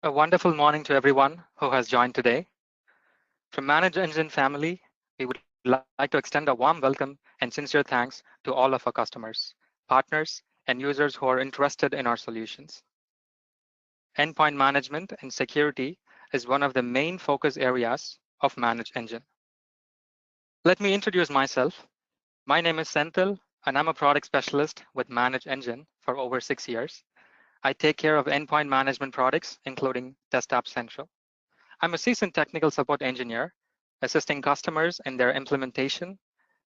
A wonderful morning to everyone who has joined today. From ManageEngine family, we would like to extend a warm welcome and sincere thanks to all of our customers, partners, and users who are interested in our solutions. Endpoint management and security is one of the main focus areas of ManageEngine. Let me introduce myself. My name is Senthil, and I'm a product specialist with ManageEngine for over 6 years. I take care of endpoint management products, including Desktop Central. I'm a seasoned technical support engineer, assisting customers in their implementation,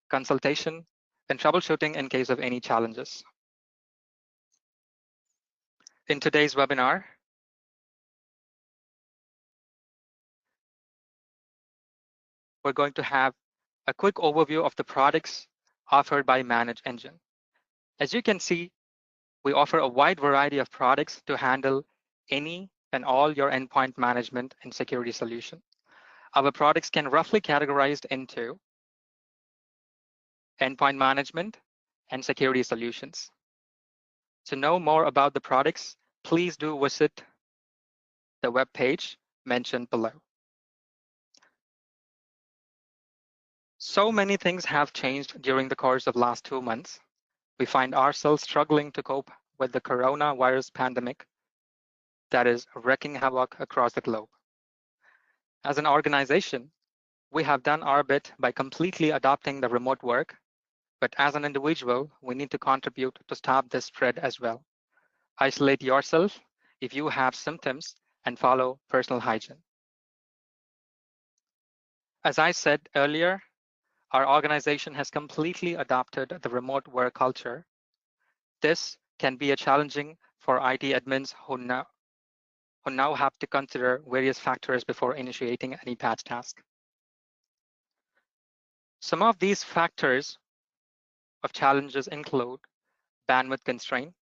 consultation, and troubleshooting in case of any challenges. In today's webinar, we're going to have a quick overview of the products offered by ManageEngine. As you can see, we offer a wide variety of products to handle any and all your endpoint management and security solution. Our products can roughly categorized into endpoint management and security solutions. To know more about the products, please do visit the web page mentioned below. So many things have changed during the course of last 2 months. We find ourselves struggling to cope with the coronavirus pandemic that is wreaking havoc across the globe. As an organization, we have done our bit by completely adopting the remote work, but as an individual, we need to contribute to stop this spread as well. Isolate yourself if you have symptoms and follow personal hygiene. As I said earlier, our organization has completely adopted the remote work culture. This can be a challenging for IT admins who now have to consider various factors before initiating any patch task. Some of these factors of challenges include bandwidth constraint,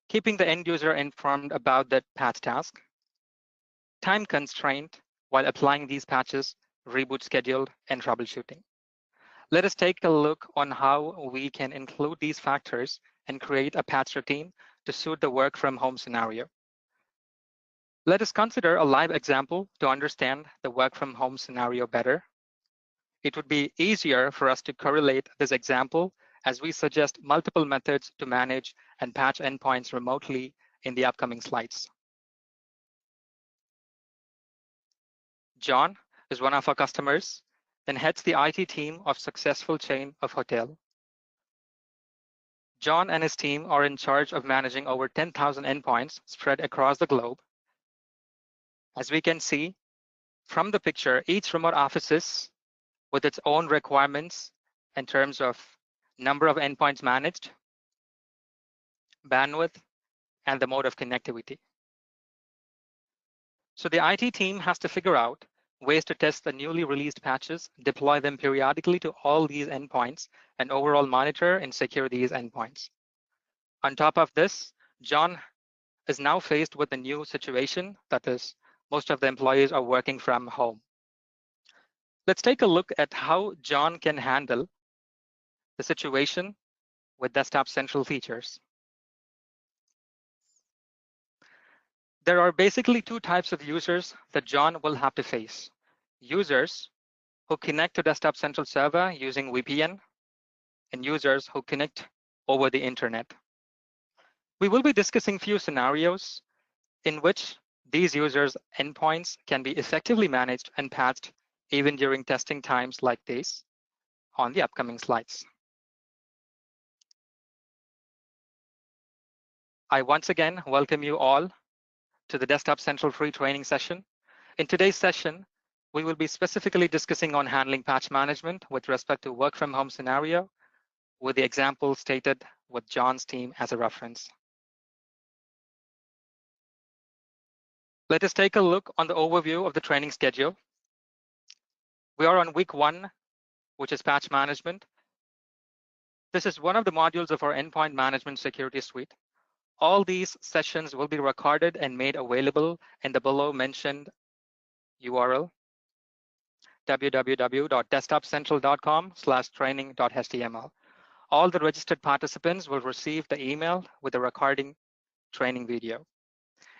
keeping the end user informed about the patch task, time constraint while applying these patches, reboot schedule, and troubleshooting. Let us take a look on how we can include these factors and create a patch routine to suit the work from home scenario. Let us consider a live example to understand the work from home scenario better. It would be easier for us to correlate this example as we suggest multiple methods to manage and patch endpoints remotely in the upcoming slides. John is one of our customers and heads the IT team of successful chain of hotel. John and his team are in charge of managing over 10,000 endpoints spread across the globe. As we can see from the picture, each remote offices with its own requirements in terms of number of endpoints managed, bandwidth, and the mode of connectivity. So the IT team has to figure out ways to test the newly released patches, deploy them periodically to all these endpoints, and overall monitor and secure these endpoints. On top of this, John is now faced with a new situation, that is, most of the employees are working from home. Let's take a look at how John can handle the situation with Desktop Central features. There are basically two types of users that John will have to face. Users who connect to Desktop Central server using VPN, and users who connect over the internet. We will be discussing few scenarios in which these users' endpoints can be effectively managed and patched even during testing times like this on the upcoming slides. I once again welcome you all to the Desktop Central free training session. In today's session, we will be specifically discussing on handling patch management with respect to work from home scenario with the example stated with John's team as a reference. Let us take a look on the overview of the training schedule. We are on week 1, which is patch management. This is one of the modules of our endpoint management security suite. All these sessions will be recorded and made available in the below mentioned URL, www.desktopcentral.com/training.html. All the registered participants will receive the email with the recording training video.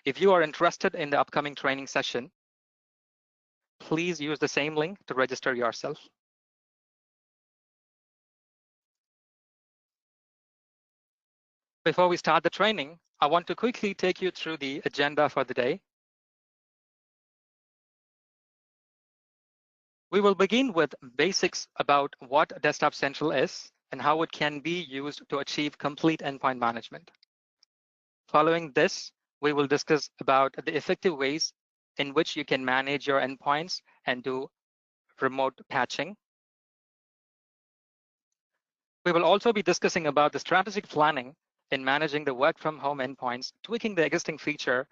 If you are interested in the upcoming training session, please use the same link to register yourself. Before we start the training, I want to quickly take you through the agenda for the day. We will begin with basics about what Desktop Central is and how it can be used to achieve complete endpoint management. Following this, we will discuss about the effective ways in which you can manage your endpoints and do remote patching. We will also be discussing about the strategic planning in managing the work from home endpoints, tweaking the existing feature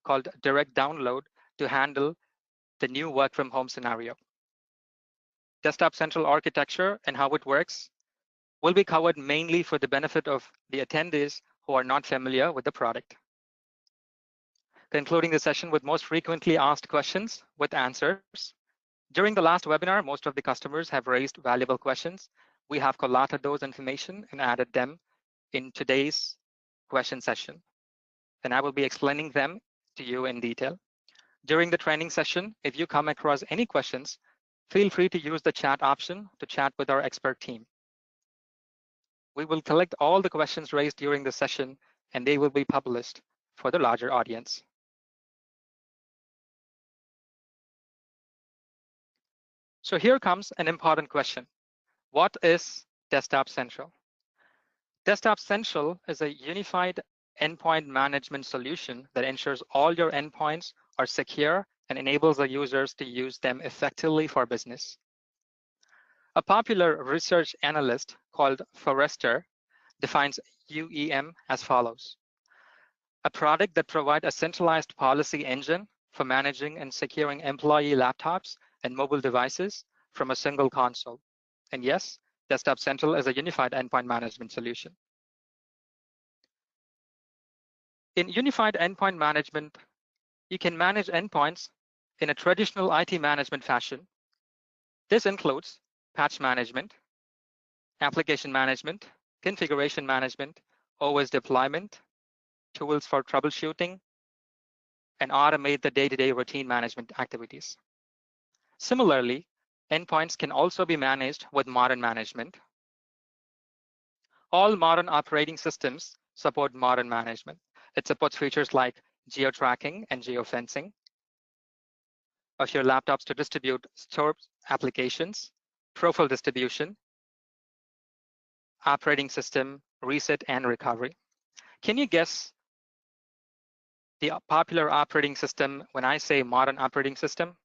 called direct download to handle the new work from home scenario. Desktop Central architecture and how it works will be covered mainly for the benefit of the attendees who are not familiar with the product. Concluding the session with most frequently asked questions with answers. During the last webinar, most of the customers have raised valuable questions. We have collated those information and added them in today's question session, and I will be explaining them to you in detail. During the training session, if you come across any questions, feel free to use the chat option to chat with our expert team. We will collect all the questions raised during the session, and they will be published for the larger audience. So here comes an important question. What is Desktop Central? Desktop Central is a unified endpoint management solution that ensures all your endpoints are secure and enables the users to use them effectively for business. A popular research analyst called Forrester defines UEM as follows: a product that provides a centralized policy engine for managing and securing employee laptops and mobile devices from a single console. And yes, Desktop Central is a unified endpoint management solution. In unified endpoint management, you can manage endpoints in a traditional IT management fashion. This includes patch management, application management, configuration management, OS deployment, tools for troubleshooting, and automate the day-to-day routine management activities. Similarly, endpoints can also be managed with modern management. All modern operating systems support modern management. It supports features like geo-tracking and geofencing of your laptops to distribute stored applications, profile distribution, operating system reset and recovery. Can you guess the popular operating system when I say modern operating system?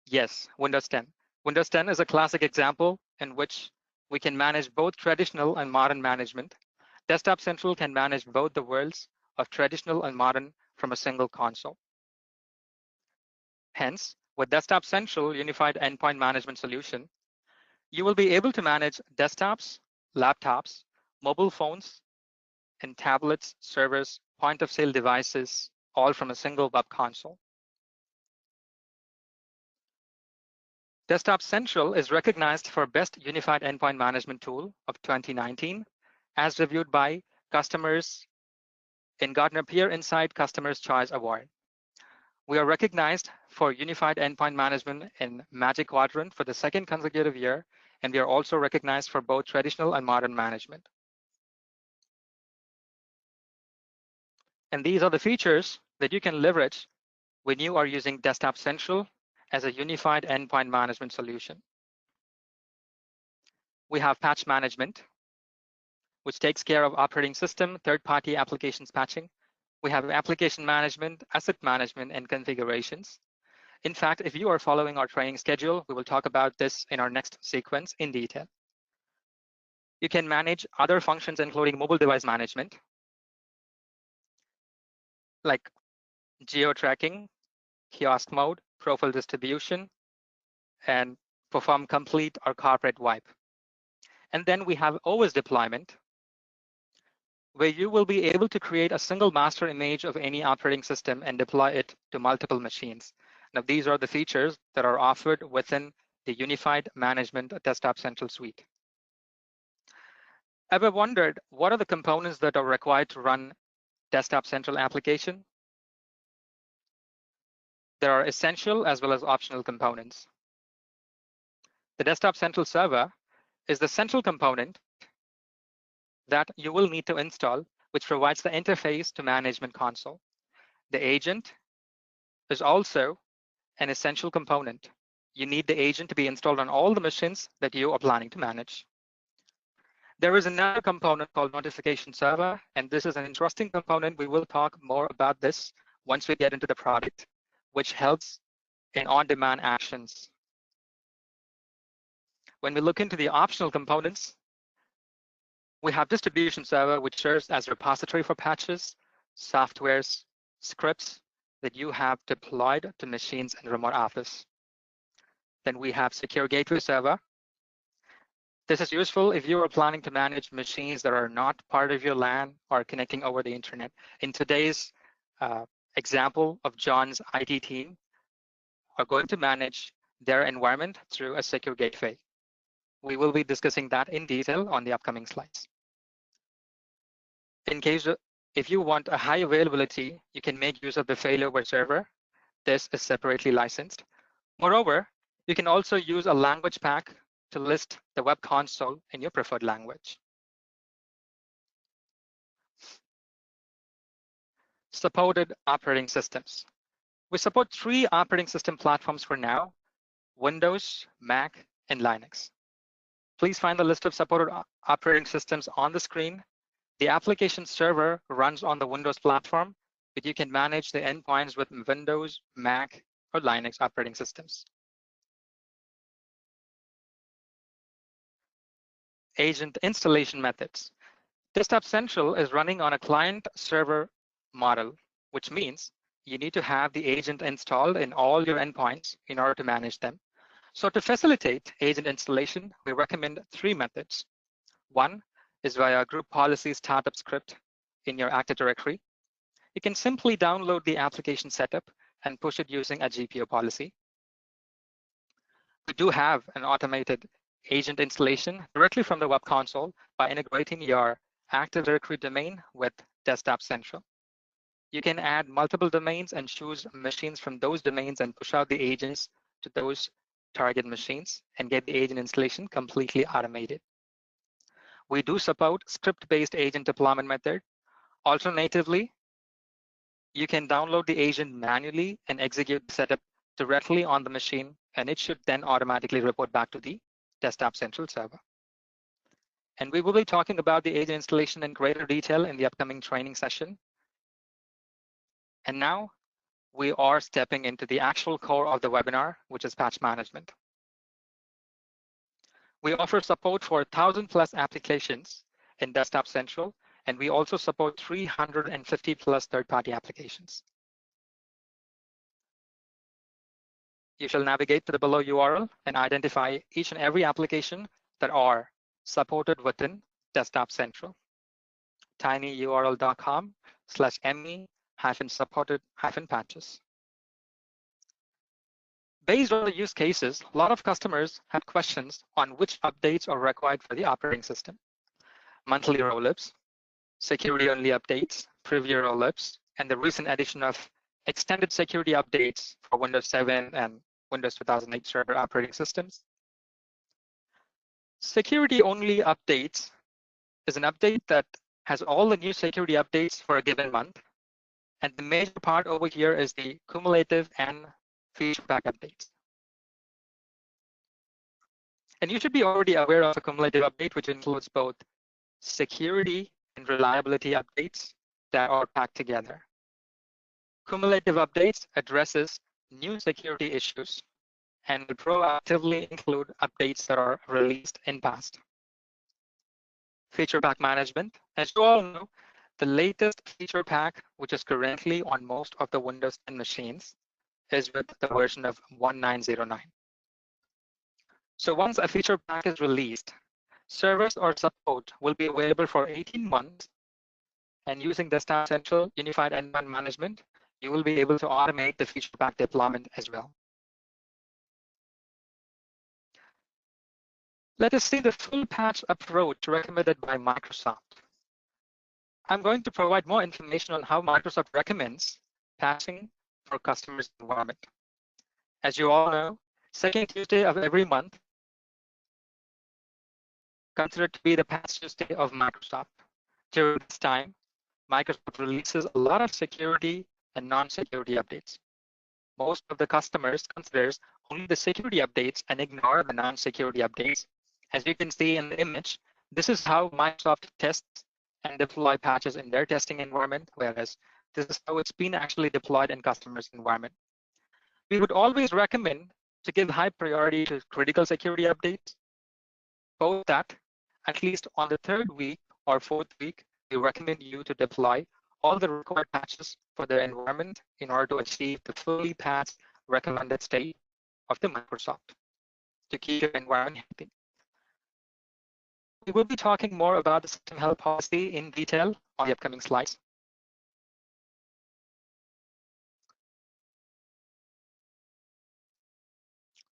Yes, Windows 10. Windows 10 is a classic example in which we can manage both traditional and modern management. Desktop Central can manage both the worlds of traditional and modern from a single console. Hence, with Desktop Central Unified Endpoint Management Solution, you will be able to manage desktops, laptops, mobile phones, and tablets, servers, point-of-sale devices, all from a single web console. Desktop Central is recognized for Best Unified Endpoint Management Tool of 2019, as reviewed by customers in Gartner Peer Insight Customers' Choice Award. We are recognized for Unified Endpoint Management in Magic Quadrant for the second consecutive year, and we are also recognized for both traditional and modern management. And these are the features that you can leverage when you are using Desktop Central as a unified endpoint management solution. We have patch management, which takes care of operating system, third-party applications patching. We have application management, asset management, and configurations. In fact, if you are following our training schedule, we will talk about this in our next sequence in detail. You can manage other functions, including mobile device management, like geo-tracking, kiosk mode, profile distribution, and perform complete or corporate wipe. And then we have OS deployment, where you will be able to create a single master image of any operating system and deploy it to multiple machines. Now, these are the features that are offered within the Unified Management Desktop Central suite. Ever wondered what are the components that are required to run Desktop Central application, there are essential as well as optional components. The Desktop Central server is the central component that you will need to install, which provides the interface to Management Console. The agent is also an essential component. You need the agent to be installed on all the machines that you are planning to manage. There is another component called Notification Server, and this is an interesting component. We will talk more about this once we get into the product, which helps in on-demand actions. When we look into the optional components, we have Distribution Server, which serves as a repository for patches, softwares, scripts that you have deployed to machines in remote office. Then we have Secure Gateway Server. This is useful if you are planning to manage machines that are not part of your LAN or connecting over the internet. In today's example of John's IT team are going to manage their environment through a secure gateway. We will be discussing that in detail on the upcoming slides. In case if you want a high availability, you can make use of the failover server. This is separately licensed. Moreover, you can also use a language pack to list the web console in your preferred language. Supported operating systems. We support 3 operating system platforms for now: Windows, Mac, and Linux. Please find the list of supported operating systems on the screen. The application server runs on the Windows platform, but you can manage the endpoints with Windows, Mac, or Linux operating systems. Agent installation methods. Desktop Central is running on a client-server model, which means you need to have the agent installed in all your endpoints in order to manage them. So to facilitate agent installation, we recommend 3 methods. One is via group policy startup script in your Active Directory. You can simply download the application setup and push it using a GPO policy. We do have an automated agent installation directly from the web console by integrating your Active Directory domain with Desktop Central. You can add multiple domains and choose machines from those domains and push out the agents to those target machines and get the agent installation completely automated. We do support script-based agent deployment method. Alternatively, you can download the agent manually and execute the setup directly on the machine, and it should then automatically report back to the Desktop Central server. And we will be talking about the agent installation in greater detail in the upcoming training session. And now we are stepping into the actual core of the webinar, which is patch management. We offer support for 1,000+ applications in Desktop Central, and we also support 350+ third-party applications. You shall navigate to the below URL and identify each and every application that are supported within Desktop Central. tinyurl.com/me-supported-patches. Based on the use cases, a lot of customers had questions on which updates are required for the operating system. Monthly rollups, security-only updates, preview rollups, and the recent addition of extended security updates for Windows 7 and Windows 2008 server operating systems. Security-only updates is an update that has all the new security updates for a given month. And the major part over here is the cumulative and feature pack updates. And you should be already aware of a cumulative update, which includes both security and reliability updates that are packed together. Cumulative updates addresses new security issues and will proactively include updates that are released in past. Feature pack management. As you all know, the latest feature pack, which is currently on most of the Windows 10 machines, is with the version of 1909. So once a feature pack is released, service or support will be available for 18 months. And using Desktop Central Unified Endpoint Management, you will be able to automate the feature pack deployment as well. Let us see the full patch approach recommended by Microsoft. I'm going to provide more information on how Microsoft recommends patching for customers' environment. As you all know, second Tuesday of every month considered to be the Patch Tuesday of Microsoft. During this time, Microsoft releases a lot of security and non-security updates. Most of the customers considers only the security updates and ignore the non-security updates. As you can see in the image, this is how Microsoft tests and deploy patches in their testing environment, whereas this is how it's been actually deployed in customers' environment. We would always recommend to give high priority to critical security updates. Post that, at least on the third week or fourth week, we recommend you to deploy all the required patches for the environment in order to achieve the fully patched recommended state of the Microsoft to keep your environment healthy. We will be talking more about the system health policy in detail on the upcoming slides.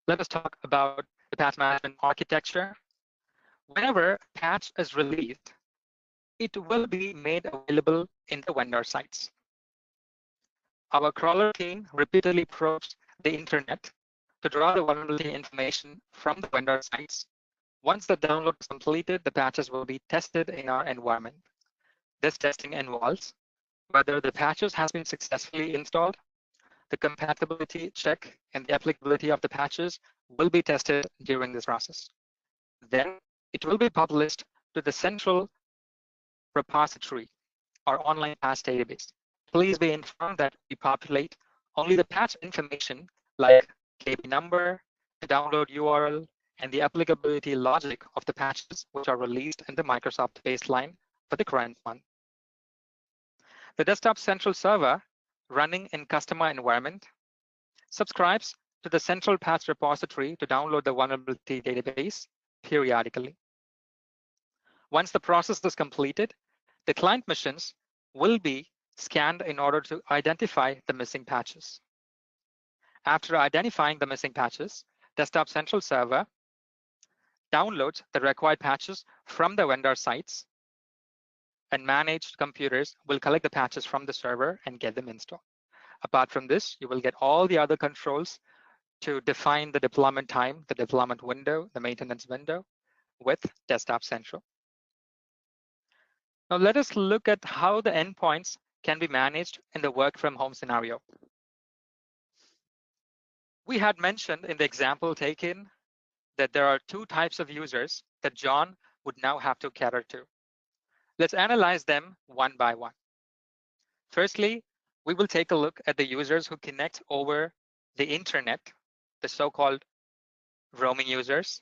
Let us talk about the patch management architecture. Whenever a patch is released, it will be made available in the vendor sites. Our crawler team repeatedly probes the internet to draw the vulnerability information from the vendor sites. Once the download is completed, the patches will be tested in our environment. This testing involves whether the patches has been successfully installed, the compatibility check and the applicability of the patches will be tested during this process. Then it will be published to the central repository, our online patch database. Please be informed that we populate only the patch information like KB number, the download URL, and the applicability logic of the patches which are released in the Microsoft baseline for the current month. The Desktop Central server running in customer environment subscribes to the central patch repository to download the vulnerability database periodically. Once the process is completed, the client machines will be scanned in order to identify the missing patches. After identifying the missing patches, Desktop Central server downloads the required patches from the vendor sites, and managed computers will collect the patches from the server and get them installed. Apart from this, you will get all the other controls to define the deployment time, the deployment window, the maintenance window with Desktop Central. Now let us look at how the endpoints can be managed in the work from home scenario. We had mentioned in the example taken that there are two types of users that John would now have to cater to. Let's analyze them one by one. Firstly, we will take a look at the users who connect over the internet, the so-called roaming users.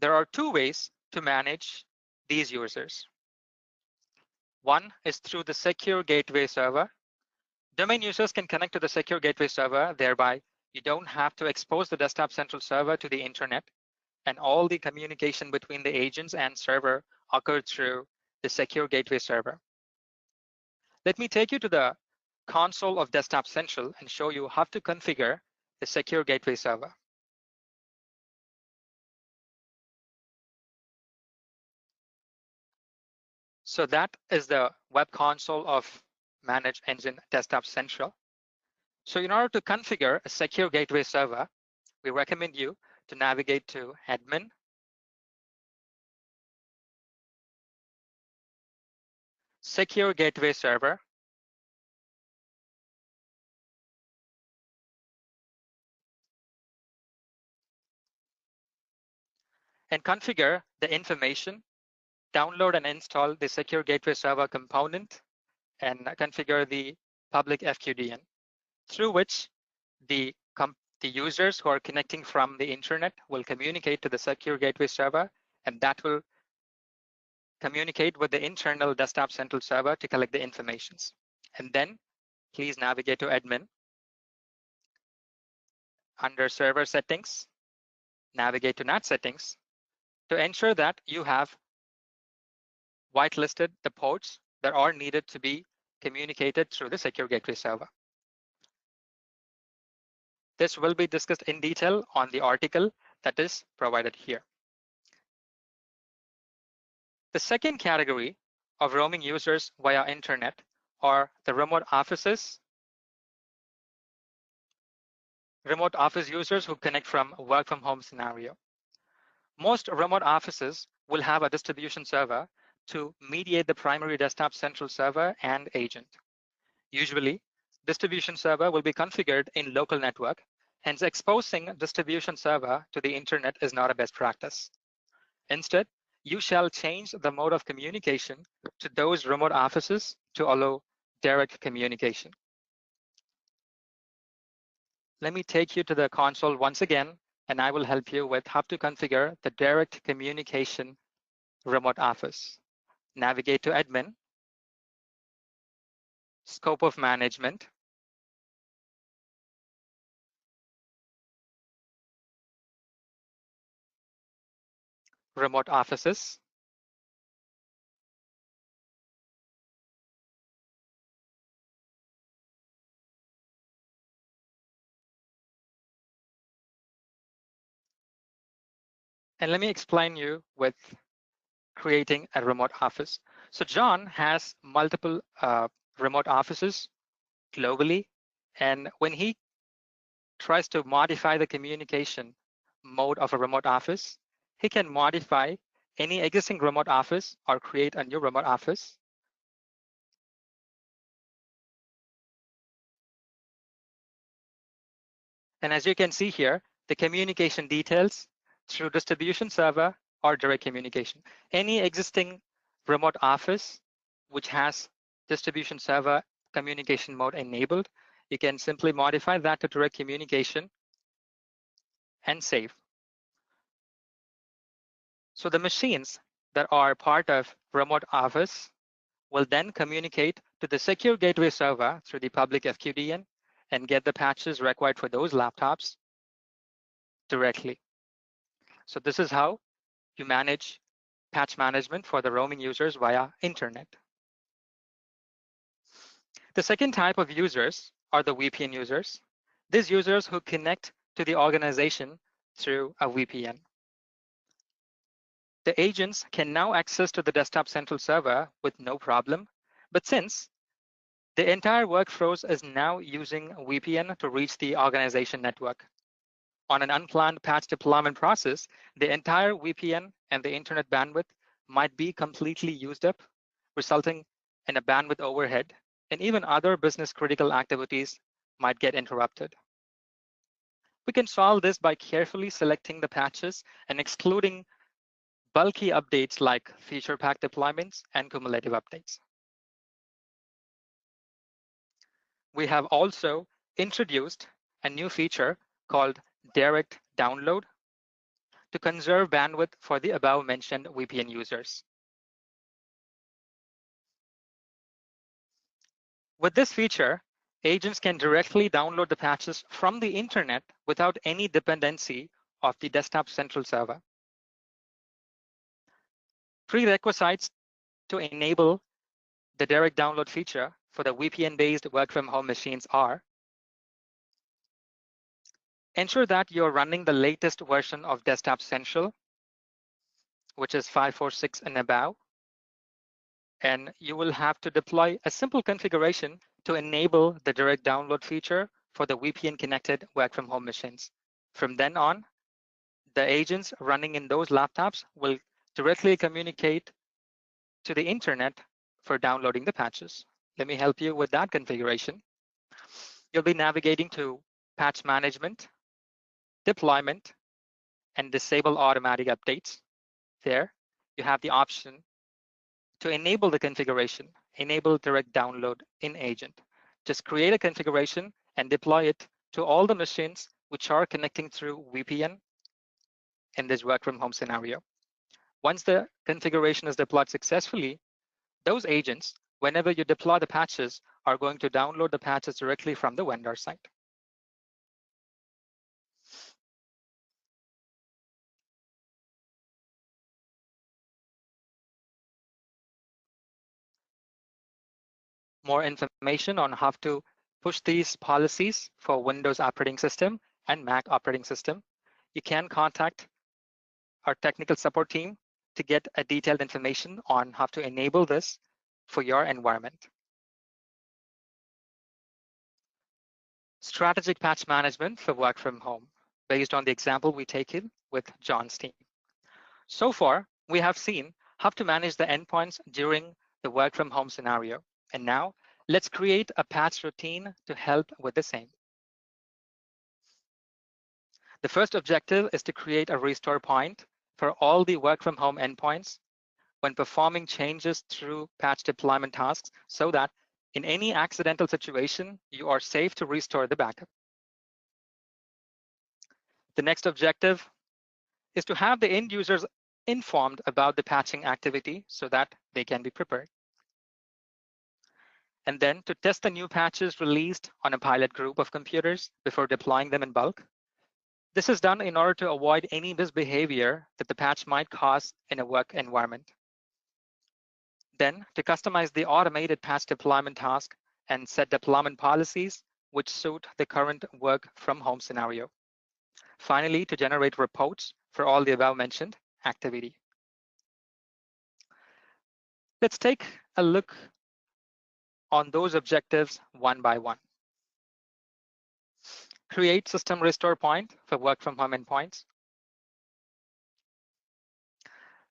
There are two ways to manage these users. One is through the secure gateway server. Domain users can connect to the secure gateway server, thereby you don't have to expose the Desktop Central server to the internet, and all the communication between the agents and server occurred through the secure gateway server. Let me take you to the console of Desktop Central and show you how to configure the secure gateway server. So that is the web console of ManageEngine Desktop Central. So in order to configure a secure gateway server, we recommend you to navigate to admin, secure gateway server, and configure the information, download and install the secure gateway server component, and configure the public FQDN, through which the users who are connecting from the internet will communicate to the secure gateway server, and that will communicate with the internal Desktop Central server to collect the informations. And then please navigate to admin. Under server settings, navigate to NAT settings to ensure that you have whitelisted the ports that are needed to be communicated through the secure gateway server. This will be discussed in detail on the article that is provided here. The second category of roaming users via internet, or the remote office users who connect from work from home scenario. Most remote offices will have a distribution server to mediate the primary desktop central server and agent. Usually, distribution server will be configured in local network, hence exposing distribution server to the internet is not a best practice. Instead, you shall change the mode of communication to those remote offices to allow direct communication. Let me take you to the console once again, and I will help you with how to configure the direct communication remote office. Navigate to admin, scope of management, remote offices, and let me explain you with creating a remote office. So John has multiple remote offices globally, and when he tries to modify the communication mode of a remote office, he can modify any existing remote office or create a new remote office. And as you can see here, the communication details through distribution server or direct communication. Any existing remote office which has distribution server communication mode enabled, you can simply modify that to direct communication and save. So the machines that are part of remote office will then communicate to the secure gateway server through the public FQDN and get the patches required for those laptops directly. So this is how you manage patch management for the roaming users via internet. The second type of users are the VPN users. These users who connect to the organization through a VPN. The agents can now access to the desktop central server with no problem, but since the entire workflows is now using VPN to reach the organization network. On an unplanned patch deployment process, the entire VPN and the internet bandwidth might be completely used up, resulting in a bandwidth overhead, and even other business critical activities might get interrupted. We can solve this by carefully selecting the patches and excluding bulky updates like feature pack deployments and cumulative updates. We have also introduced a new feature called direct download to conserve bandwidth for the above mentioned VPN users. With this feature, agents can directly download the patches from the internet without any dependency of the desktop central server. Prerequisites to enable the direct download feature for the VPN-based work from home machines are: ensure that you're running the latest version of Desktop Central, which is 5.4.6 and above. And you will have to deploy a simple configuration to enable the direct download feature for the VPN connected work from home machines. From then on, the agents running in those laptops will directly communicate to the internet for downloading the patches. Let me help you with that configuration. You'll be navigating to patch management, deployment, and disable automatic updates. There, you have the option to enable the configuration, enable direct download in agent. Just create a configuration and deploy it to all the machines which are connecting through VPN in this work from home scenario. Once the configuration is deployed successfully, those agents, whenever you deploy the patches, are going to download the patches directly from the vendor site. More information on how to push these policies for Windows operating system and Mac operating system, you can contact our technical support team to get a detailed information on how to enable this for your environment. Strategic patch management for work from home, based on the example we taken with John's team. So far, we have seen how to manage the endpoints during the work from home scenario. And now let's create a patch routine to help with the same. The first objective is to create a restore point for all the work from home endpoints when performing changes through patch deployment tasks so that in any accidental situation, you are safe to restore the backup. The next objective is to have the end users informed about the patching activity so that they can be prepared. And then to test the new patches released on a pilot group of computers before deploying them in bulk. This is done in order to avoid any misbehavior that the patch might cause in a work environment. Then to customize the automated patch deployment task and set deployment policies which suit the current work from home scenario. Finally, to generate reports for all the above mentioned activity. Let's take a look on those objectives one by one. Create system restore point for work from home endpoints.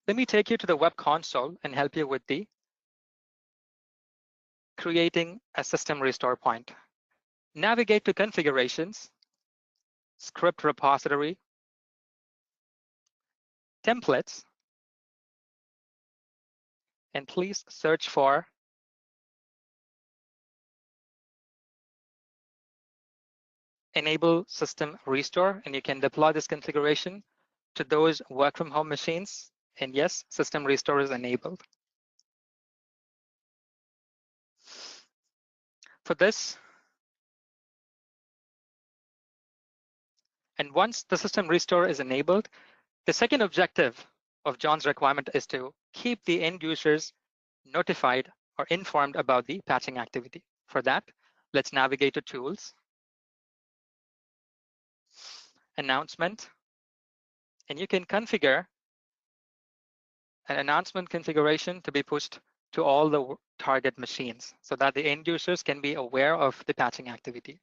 Let me take you to the web console and help you with the creating a system restore point. Navigate to configurations, script repository, templates, and please search for enable system restore, and you can deploy this configuration to those work from home machines. And yes, system restore is enabled. For this, and once the system restore is enabled, the second objective of John's requirement is to keep the end users notified or informed about the patching activity. For that, let's navigate to Tools, Announcement, and you can configure an announcement configuration to be pushed to all the target machines so that the end users can be aware of the patching activity.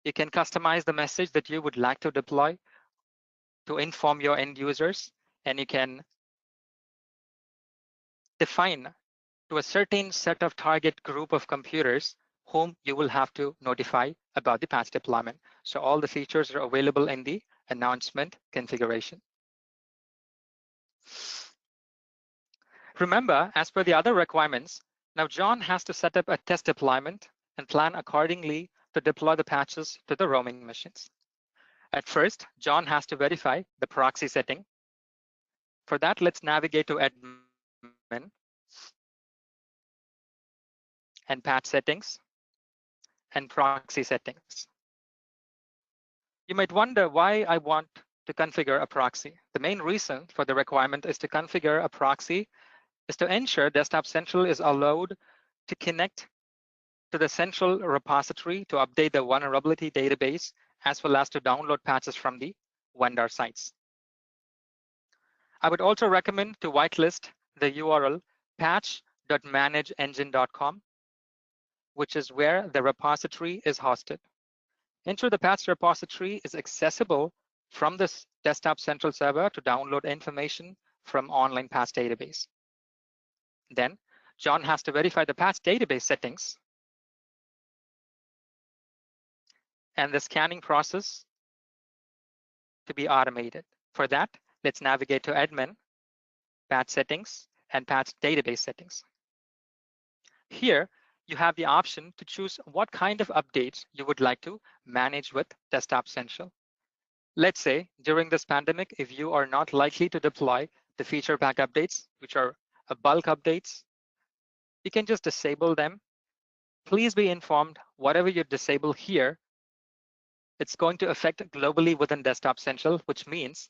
You can customize the message that you would like to deploy to inform your end users, and you can define to a certain set of target group of computers whom you will have to notify about the patch deployment. So all the features are available in the announcement configuration. Remember, as per the other requirements, now John has to set up a test deployment and plan accordingly to deploy the patches to the roaming machines. At first, John has to verify the proxy setting. For that, let's navigate to admin and patch settings and proxy settings. You might wonder why I want to configure a proxy. The main reason for the requirement is to configure a proxy is to ensure Desktop Central is allowed to connect to the central repository to update the vulnerability database, as well as to download patches from the vendor sites. I would also recommend to whitelist the URL patch.manageengine.com, which is where the repository is hosted. Ensure the patch repository is accessible from this Desktop Central server to download information from online patch database. Then John has to verify the patch database settings and the scanning process to be automated. For that, let's navigate to admin, patch settings, and patch database settings. Here, you have the option to choose what kind of updates you would like to manage with Desktop Central. Let's say during this pandemic, if you are not likely to deploy the feature pack updates, which are bulk updates, you can just disable them. Please be informed, whatever you disable here, it's going to affect globally within Desktop Central, which means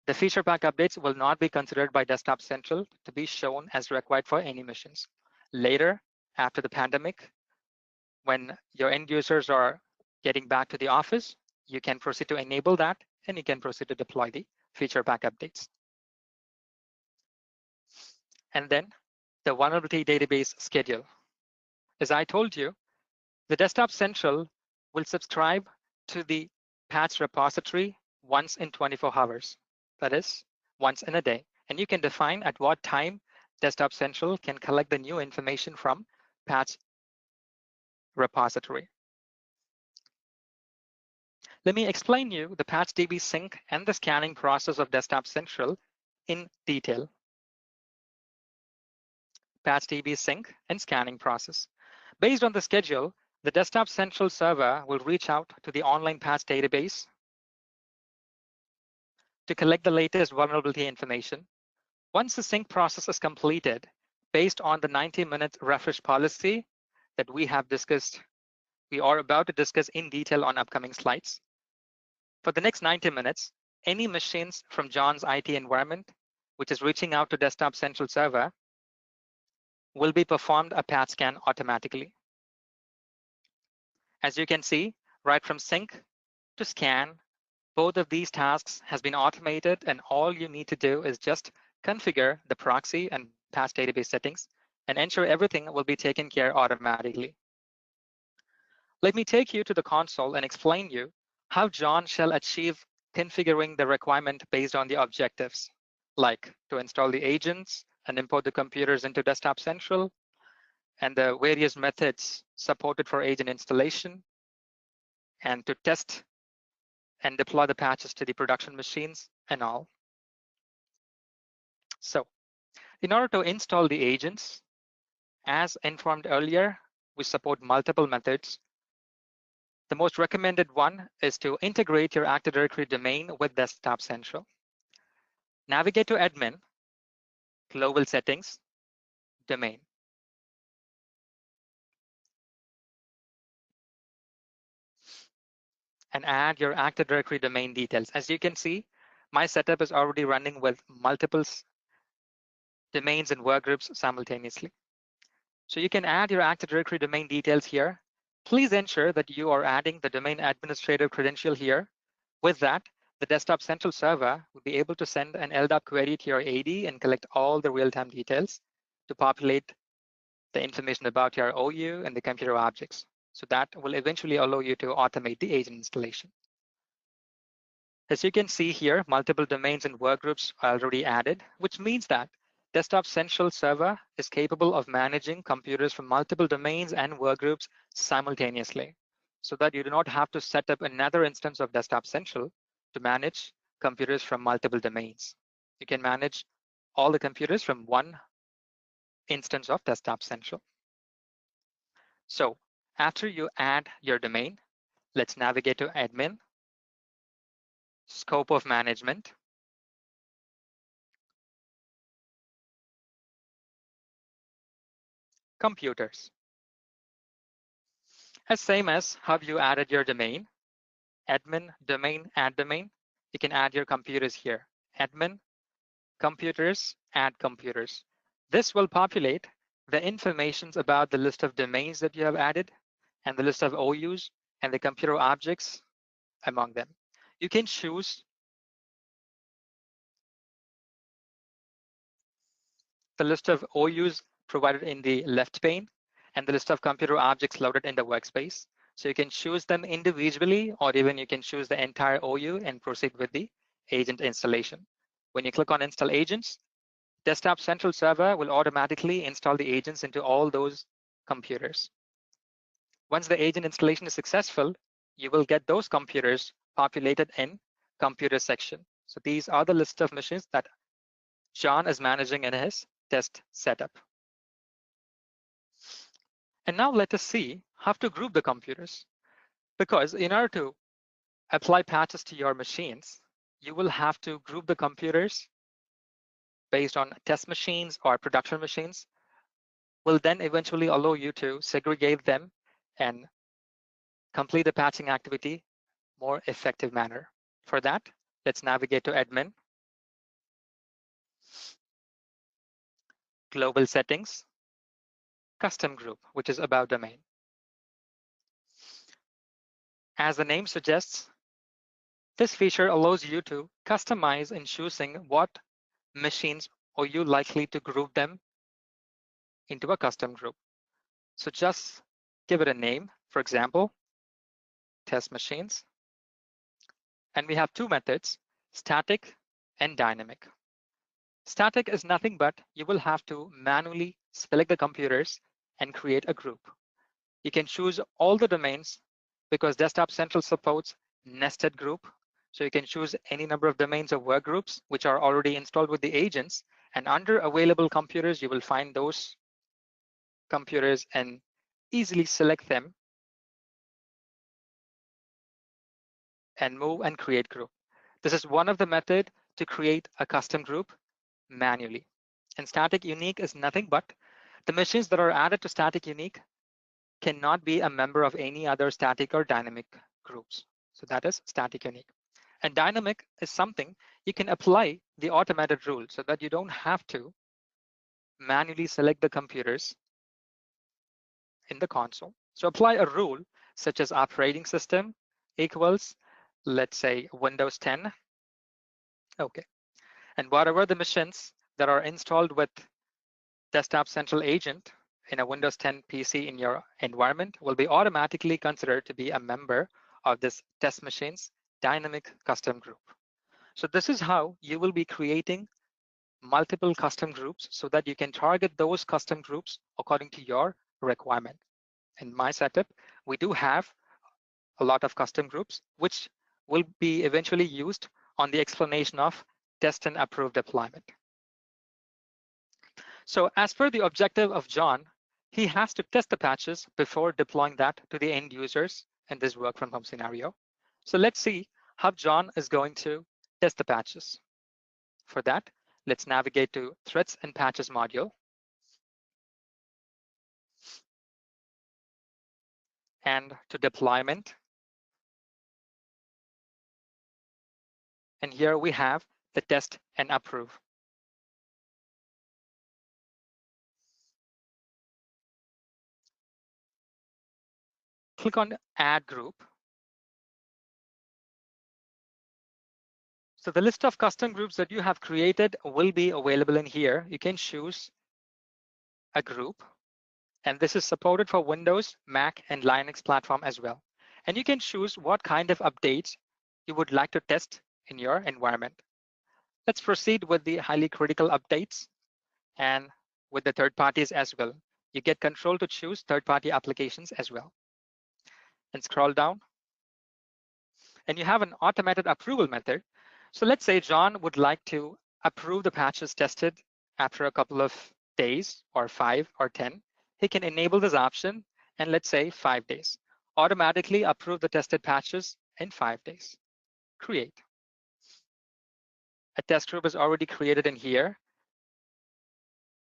the feature pack updates will not be considered by Desktop Central to be shown as required for any missions. Later, after the pandemic, when your end users are getting back to the office, you can proceed to enable that, and you can proceed to deploy the feature pack updates. And then the vulnerability database schedule. As I told you, the Desktop Central will subscribe to the patch repository once in 24 hours. That is, once in a day. And you can define at what time Desktop Central can collect the new information from patch repository. Let me explain you the PatchDB sync and the scanning process of Desktop Central in detail. PatchDB sync and scanning process. Based on the schedule, the Desktop Central server will reach out to the online patch database to collect the latest vulnerability information. Once the sync process is completed, based on the 90-minute refresh policy that we are about to discuss in detail on upcoming slides. For the next 90 minutes, any machines from John's IT environment, which is reaching out to Desktop Central server, will be performed a patch scan automatically. As you can see, right from sync to scan, both of these tasks has been automated, and all you need to do is just configure the proxy and patch database settings and ensure everything will be taken care automatically. Let me take you to the console and explain you how John shall achieve configuring the requirement based on the objectives, like to install the agents and import the computers into Desktop Central, and the various methods supported for agent installation, and to test and deploy the patches to the production machines and all. So in order to install the agents, as informed earlier, we support multiple methods. The most recommended one is to integrate your Active Directory domain with Desktop Central. Navigate to Admin, Global Settings, Domain. And add your Active Directory domain details. As you can see, my setup is already running with multiple domains and workgroups simultaneously. So you can add your Active Directory domain details here. Please ensure that you are adding the domain administrator credential here. With that, the Desktop Central server will be able to send an LDAP query to your AD and collect all the real-time details to populate the information about your OU and the computer objects. So that will eventually allow you to automate the agent installation. As you can see here, multiple domains and workgroups are already added, which means that Desktop Central server is capable of managing computers from multiple domains and workgroups simultaneously, so that you do not have to set up another instance of Desktop Central to manage computers from multiple domains. You can manage all the computers from one instance of Desktop Central. So after you add your domain, let's navigate to Admin, Scope of Management, Computers. As same as how you added your domain, Admin, Domain, Add Domain, you can add your computers here. Admin, Computers, Add Computers. This will populate the information about the list of domains that you have added and the list of OUs and the computer objects among them. You can choose the list of OUs provided in the left pane and the list of computer objects loaded in the workspace. So you can choose them individually, or even you can choose the entire OU and proceed with the agent installation. When you click on Install Agents, Desktop Central Server will automatically install the agents into all those computers. Once the agent installation is successful, you will get those computers populated in Computer section. So these are the list of machines that John is managing in his test setup. And now let us see how to group the computers. Because in order to apply patches to your machines, you will have to group the computers based on test machines or production machines, will then eventually allow you to segregate them and complete the patching activity more effective manner. For that, let's navigate to Admin, Global Settings, Custom Group, which is About Domain. As the name suggests, this feature allows you to customize in choosing what machines are you likely to group them into a custom group. So just give it a name, for example, test machines. And we have two methods, static and dynamic. Static is nothing but you will have to manually select the computers and create a group. You can choose all the domains because Desktop Central supports nested group. So you can choose any number of domains or work groups which are already installed with the agents. And under available computers, you will find those computers and easily select them and move and create group. This is one of the methods to create a custom group manually. And static unique is nothing but the machines that are added to static unique cannot be a member of any other static or dynamic groups. So that is static unique. And dynamic is something you can apply the automated rule so that you don't have to manually select the computers in the console. So apply a rule such as operating system equals, let's say Windows 10. Okay. And whatever the machines that are installed with Desktop Central Agent in a Windows 10 PC in your environment will be automatically considered to be a member of this test machine's dynamic custom group. So this is how you will be creating multiple custom groups so that you can target those custom groups according to your requirement. In my setup, we do have a lot of custom groups, which will be eventually used on the explanation of test and approve deployment. So as per the objective of John, he has to test the patches before deploying that to the end users in this work from home scenario. So let's see how John is going to test the patches. For that, let's navigate to Threads and Patches module. And to deployment. And here we have the test and approve. Click on Add Group. So the list of custom groups that you have created will be available in here. You can choose a group, and this is supported for Windows, Mac, and Linux platform as well. And you can choose what kind of updates you would like to test in your environment. Let's proceed with the highly critical updates and with the third parties as well. You get control to choose third-party applications as well. And scroll down. And you have an automated approval method. So let's say John would like to approve the patches tested after a couple of days or 5 or 10. He can enable this option and let's say 5 days. Automatically approve the tested patches in 5 days. Create. A test group is already created in here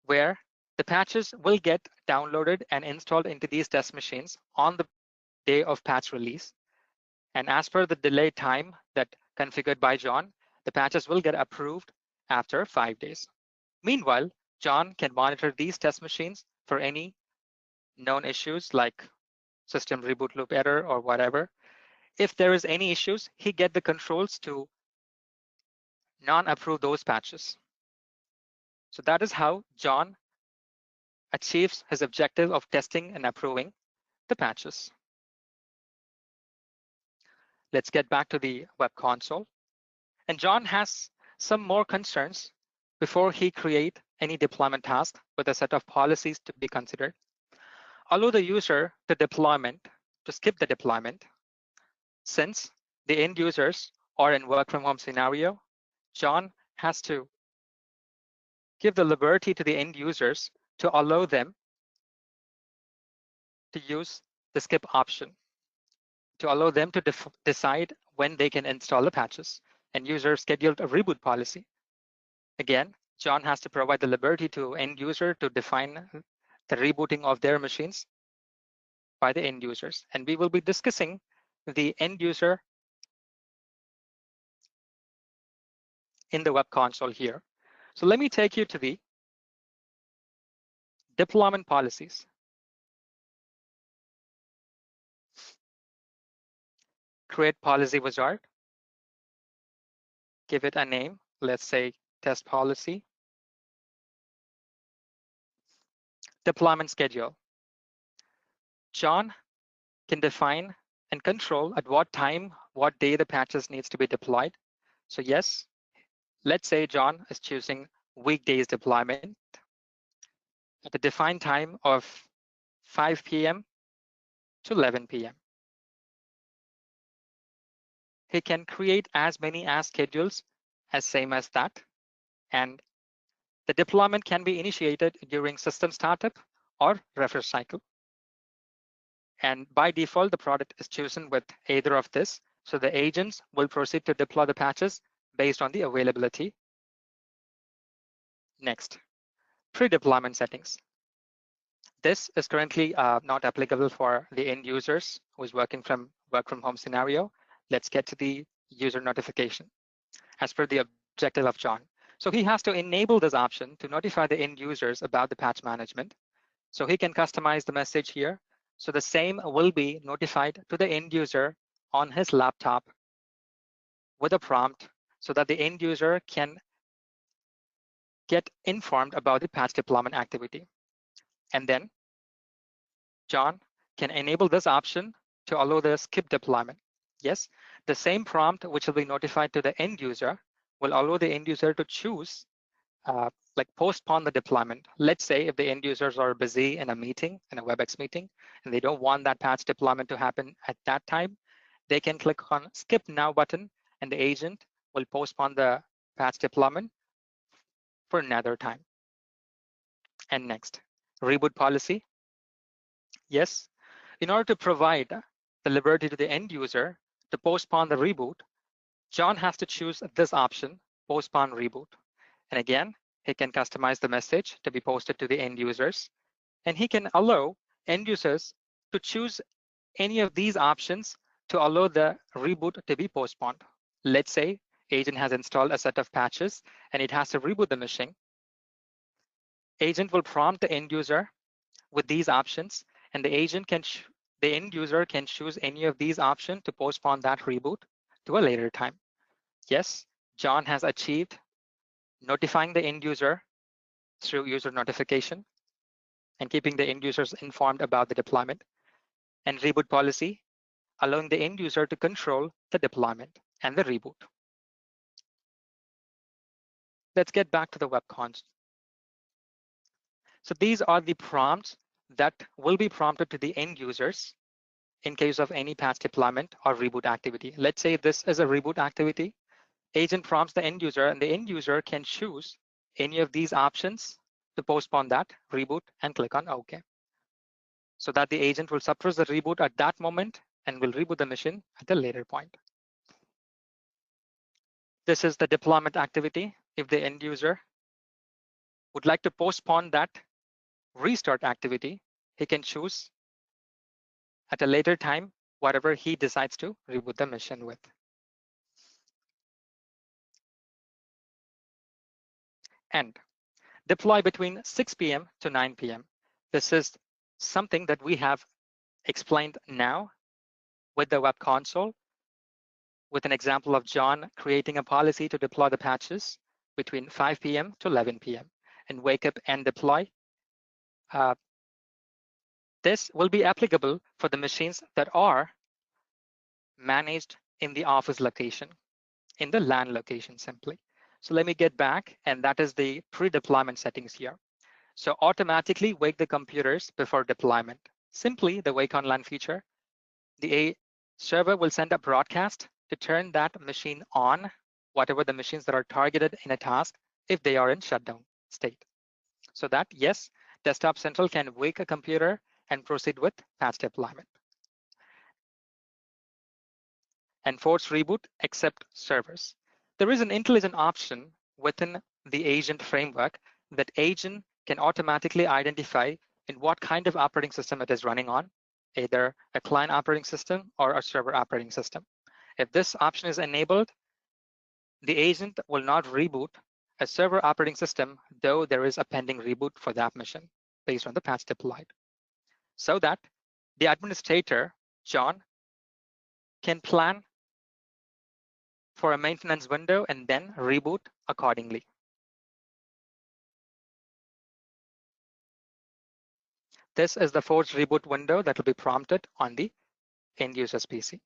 where the patches will get downloaded and installed into these test machines on the day of patch release. And as per the delay time that configured by John, the patches will get approved after 5 days. Meanwhile, John can monitor these test machines for any known issues like system reboot loop error or whatever. If there is any issues, he get the controls to non-approve those patches. So that is how John achieves his objective of testing and approving the patches. Let's get back to the web console. And John has some more concerns before he create any deployment task with a set of policies to be considered. Allow the user to skip the deployment. Since the end users are in work from home scenario, John has to give the liberty to the end users to allow them to use the skip option, to allow them to decide when they can install the patches. And user scheduled a reboot policy. Again, John has to provide the liberty to end user to define the rebooting of their machines by the end users. And we will be discussing the end user in the web console here. So let me take you to the deployment policies. Create policy wizard. Give it a name. Let's say test policy. Deployment schedule. John can define and control at what time, what day the patches needs to be deployed. So yes, let's say John is choosing weekdays deployment at the defined time of 5 p.m. to 11 p.m. He can create as many as schedules as same as that. And the deployment can be initiated during system startup or refresh cycle. And by default, the product is chosen with either of this. So the agents will proceed to deploy the patches based on the availability. Next, pre-deployment settings. This is currently not applicable for the end users who is working from work from home scenario. Let's get to the user notification as per the objective of John. So he has to enable this option to notify the end users about the patch management. So he can customize the message here. So the same will be notified to the end user on his laptop with a prompt so that the end user can get informed about the patch deployment activity. And then John can enable this option to allow the skip deployment. Yes, the same prompt which will be notified to the end user will allow the end user to choose like postpone the deployment. Let's say if the end users are busy in a meeting, in a WebEx meeting, and they don't want that patch deployment to happen at that time, they can click on skip now button and the agent will postpone the patch deployment for another time. And next, reboot policy. Yes, in order to provide the liberty to the end user to postpone the reboot, John has to choose this option, postpone reboot. And again, he can customize the message to be posted to the end users. And he can allow end users to choose any of these options to allow the reboot to be postponed. Let's say agent has installed a set of patches and it has to reboot the machine. Agent will prompt the end user with these options, and the end user can choose any of these options to postpone that reboot to a later time. Yes, John has achieved notifying the end user through user notification and keeping the end users informed about the deployment, and reboot policy, allowing the end user to control the deployment and the reboot. Let's get back to the web console. So these are the prompts that will be prompted to the end users in case of any patch deployment or reboot activity. Let's say this is a reboot activity. Agent prompts the end user and the end user can choose any of these options to postpone that reboot and click on OK. So that the agent will suppress the reboot at that moment and will reboot the machine at a later point. This is the deployment activity. If the end user would like to postpone that restart activity, he can choose at a later time whatever he decides to reboot the machine with. And deploy between 6 p.m. to 9 p.m. This is something that we have explained now with the web console, with an example of John creating a policy to deploy the patches between 5 p.m. to 11 p.m. and wake up and deploy. This will be applicable for the machines that are managed in the office location, in the LAN location simply. So let me get back, and that is the pre-deployment settings here. So automatically wake the computers before deployment. Simply the wake on LAN feature. The server will send a broadcast to turn that machine on, whatever the machines that are targeted in a task, if they are in shutdown state. So that, yes, Desktop Central can wake a computer and proceed with patch deployment. And force reboot except servers. There is an intelligent option within the agent framework that agent can automatically identify in what kind of operating system it is running on, either a client operating system or a server operating system. If this option is enabled, the agent will not reboot a server operating system, though there is a pending reboot for that mission based on the patch deployed. So that the administrator, John, can plan for a maintenance window and then reboot accordingly. This is the forced reboot window that will be prompted on the end user's PC.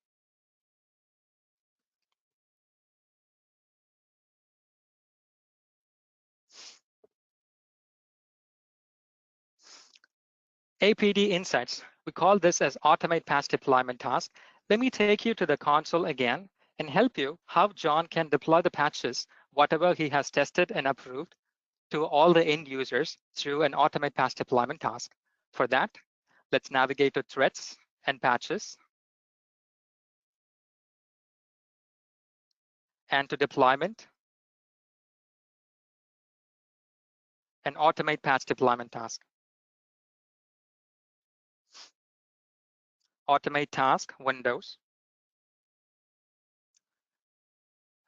APD Insights. We call this as Automate Patch Deployment Task. Let me take you to the console again and help you how John can deploy the patches, whatever he has tested and approved, to all the end users through an Automate Patch Deployment Task. For that, let's navigate to Threads and Patches and to Deployment and Automate Patch Deployment Task. Automate Task, Windows.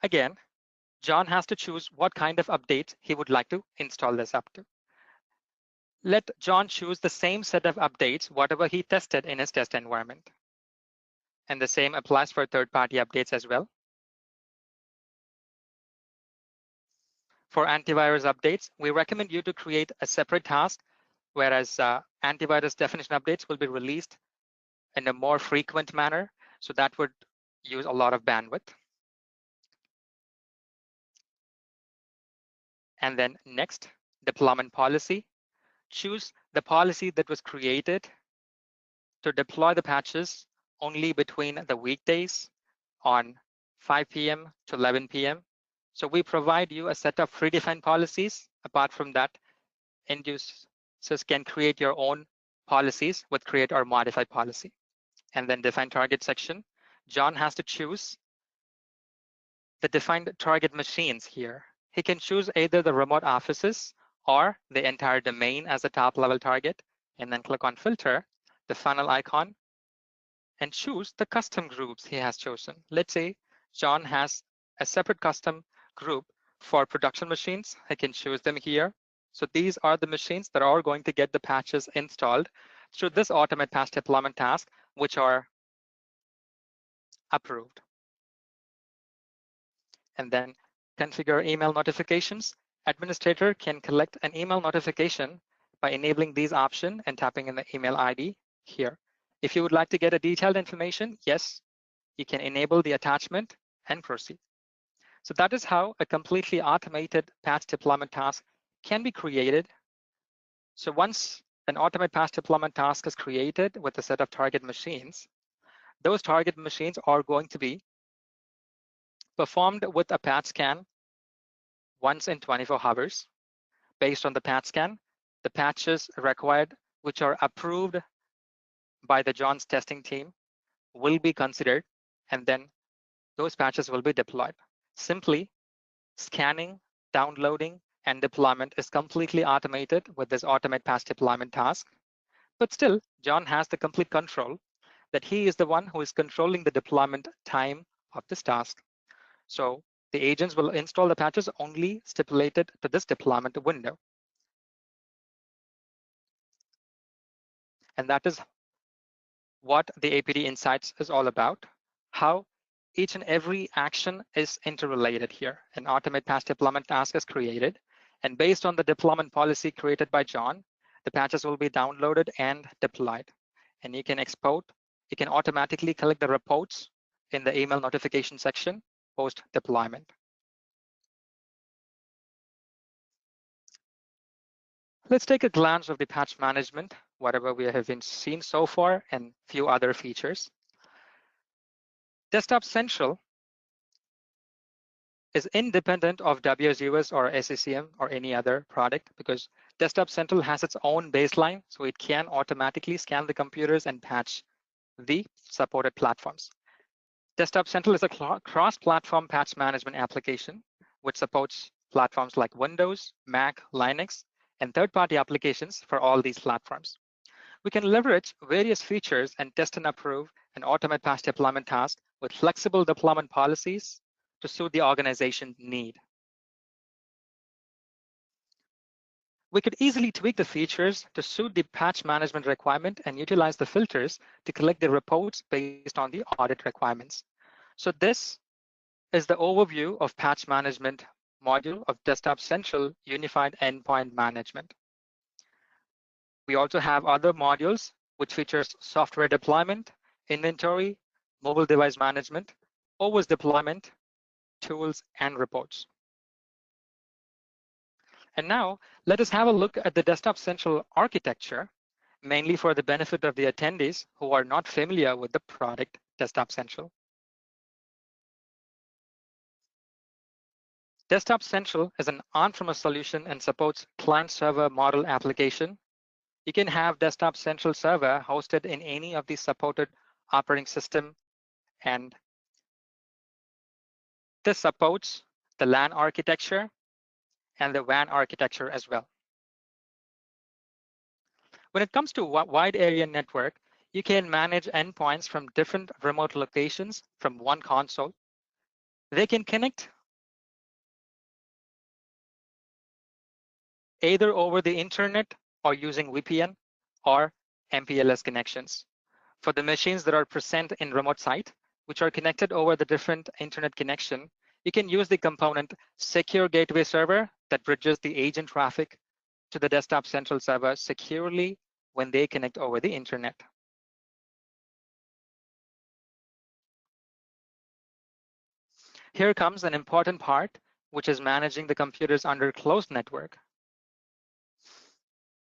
Again, John has to choose what kind of updates he would like to install this up to. Let John choose the same set of updates, whatever he tested in his test environment. And the same applies for third-party updates as well. For antivirus updates, we recommend you to create a separate task, whereas antivirus definition updates will be released in a more frequent manner. So that would use a lot of bandwidth. And then next, deployment policy. Choose the policy that was created to deploy the patches only between the weekdays on 5 p.m. to 11 p.m. So we provide you a set of predefined policies. Apart from that, end users can create your own policies with create or modify policy. And then define target section. John has to choose the defined target machines here. He can choose either the remote offices or the entire domain as a top level target, and then click on filter, the funnel icon, and choose the custom groups he has chosen. Let's say John has a separate custom group for production machines. I can choose them here. So these are the machines that are going to get the patches installed through this Automate Patch Deployment task, which are approved. And then configure email notifications. Administrator can collect an email notification by enabling these options and tapping in the email ID here. If you would like to get a detailed information, yes, you can enable the attachment and proceed. So that is how a completely automated patch deployment task can be created. So once an automated patch deployment task is created with a set of target machines, those target machines are going to be performed with a patch scan once in 24 hours. Based on the patch scan, the patches required, which are approved by the John's testing team, will be considered, and then those patches will be deployed. Simply scanning, downloading, and deployment is completely automated with this Automate Patch Deployment task. But still, John has the complete control that he is the one who is controlling the deployment time of this task. So the agents will install the patches only stipulated to this deployment window. And that is what the APD Insights is all about, how each and every action is interrelated here. An Automate Patch Deployment task is created, and based on the deployment policy created by John, the patches will be downloaded and deployed. And you can export, you can automatically collect the reports in the email notification section post deployment. Let's take a glance of the patch management, whatever we have been seen so far, and few other features. Desktop Central is independent of WSUS or SCCM or any other product, because Desktop Central has its own baseline, so it can automatically scan the computers and patch the supported platforms. Desktop Central is a cross-platform patch management application which supports platforms like Windows, Mac, Linux, and third-party applications for all these platforms. We can leverage various features and test and approve and automate patch deployment tasks with flexible deployment policies to suit the organization need. We could easily tweak the features to suit the patch management requirement and utilize the filters to collect the reports based on the audit requirements. So this is the overview of patch management module of Desktop Central Unified Endpoint Management. We also have other modules which features software deployment, inventory, mobile device management, OS deployment, tools, and reports. And now let us have a look at the Desktop Central architecture, mainly for the benefit of the attendees who are not familiar with the product Desktop Central. Desktop Central is an on-premise solution and supports client-server model application. You can have Desktop Central Server hosted in any of the supported operating system, and this supports the LAN architecture and the WAN architecture as well. When it comes to wide area network, you can manage endpoints from different remote locations from one console. They can connect either over the internet or using VPN or MPLS connections. For the machines that are present in remote site, which are connected over the different internet connection, you can use the component Secure Gateway Server that bridges the agent traffic to the Desktop Central server securely when they connect over the internet. Here comes an important part, which is managing the computers under closed network.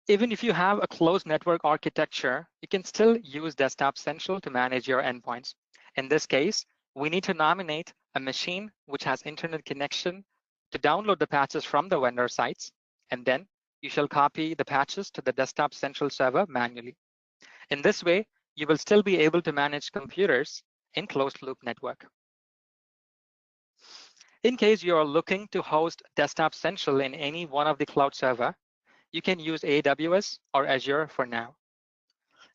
Even if you have a closed network architecture, you can still use Desktop Central to manage your endpoints. In this case, we need to nominate a machine which has internet connection to download the patches from the vendor sites, and then you shall copy the patches to the Desktop Central server manually. In this way, you will still be able to manage computers in closed loop network. In case you are looking to host Desktop Central in any one of the cloud server, you can use AWS or Azure for now.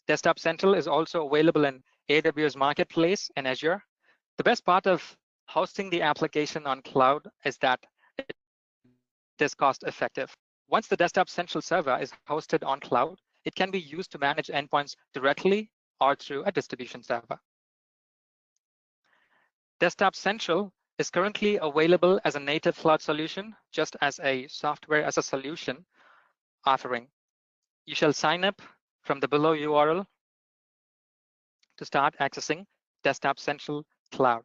Desktop Central is also available in AWS Marketplace and Azure. The best part of hosting the application on cloud is that it is cost effective. Once the Desktop Central server is hosted on cloud, it can be used to manage endpoints directly or through a distribution server. Desktop Central is currently available as a native cloud solution, just as a software as a solution offering. You shall sign up from the below URL to start accessing Desktop Central Cloud.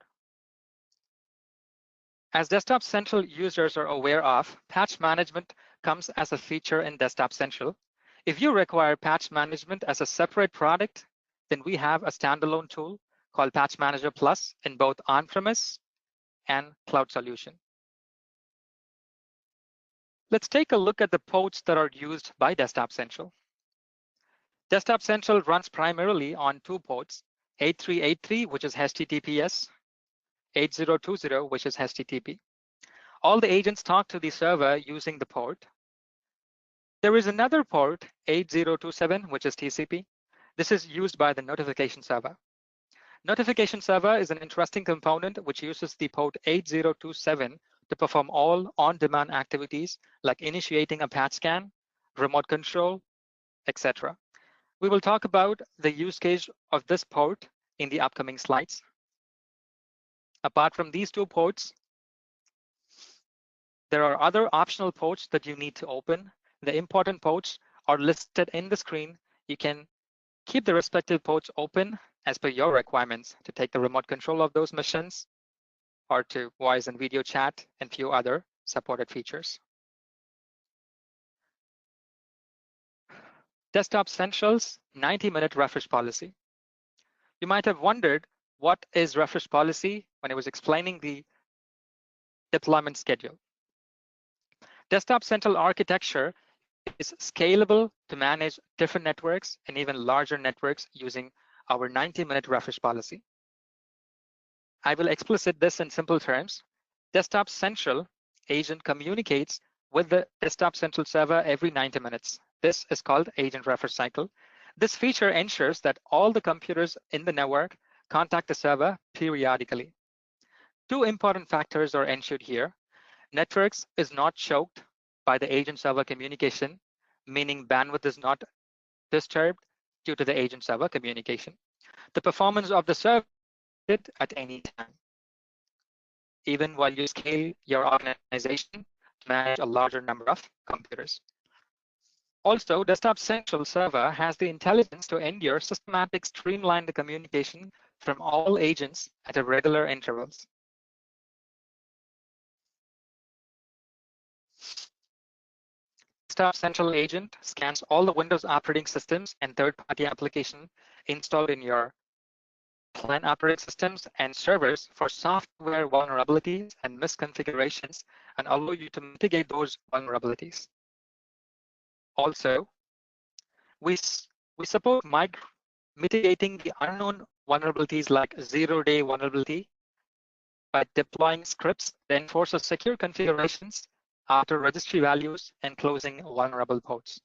As Desktop Central users are aware of, patch management comes as a feature in Desktop Central. If you require patch management as a separate product, then we have a standalone tool called Patch Manager Plus in both on-premise and cloud solution. Let's take a look at the ports that are used by Desktop Central. Desktop Central runs primarily on two ports, 8383, which is HTTPS, 8020, which is HTTP. All the agents talk to the server using the port. There is another port, 8027, which is TCP. This is used by the notification server. Notification server is an interesting component which uses the port 8027 to perform all on-demand activities like initiating a patch scan, remote control, etc. We will talk about the use case of this port in the upcoming slides. Apart from these two ports, there are other optional ports that you need to open. The important ports are listed in the screen. You can keep the respective ports open as per your requirements to take the remote control of those machines or to voice and video chat and few other supported features. Desktop Central's 90-minute refresh policy. You might have wondered what is refresh policy when I was explaining the deployment schedule. Desktop Central architecture is scalable to manage different networks and even larger networks using our 90-minute refresh policy. I will explicit this in simple terms. Desktop Central agent communicates with the Desktop Central server every 90 minutes. This is called agent refresh cycle. This feature ensures that all the computers in the network contact the server periodically. Two important factors are ensured here. Networks is not choked by the agent server communication, meaning bandwidth is not disturbed due to the agent server communication. The performance of the server is at any time, even while you scale your organization to manage a larger number of computers. Also, Desktop Central Server has the intelligence to endure systematic streamlined communication from all agents at regular intervals. Desktop Central Agent scans all the Windows operating systems and third-party application installed in your client operating systems and servers for software vulnerabilities and misconfigurations and allow you to mitigate those vulnerabilities. Also, we support mitigating the unknown vulnerabilities like zero-day vulnerability by deploying scripts that enforces secure configurations after registry values and closing vulnerable ports.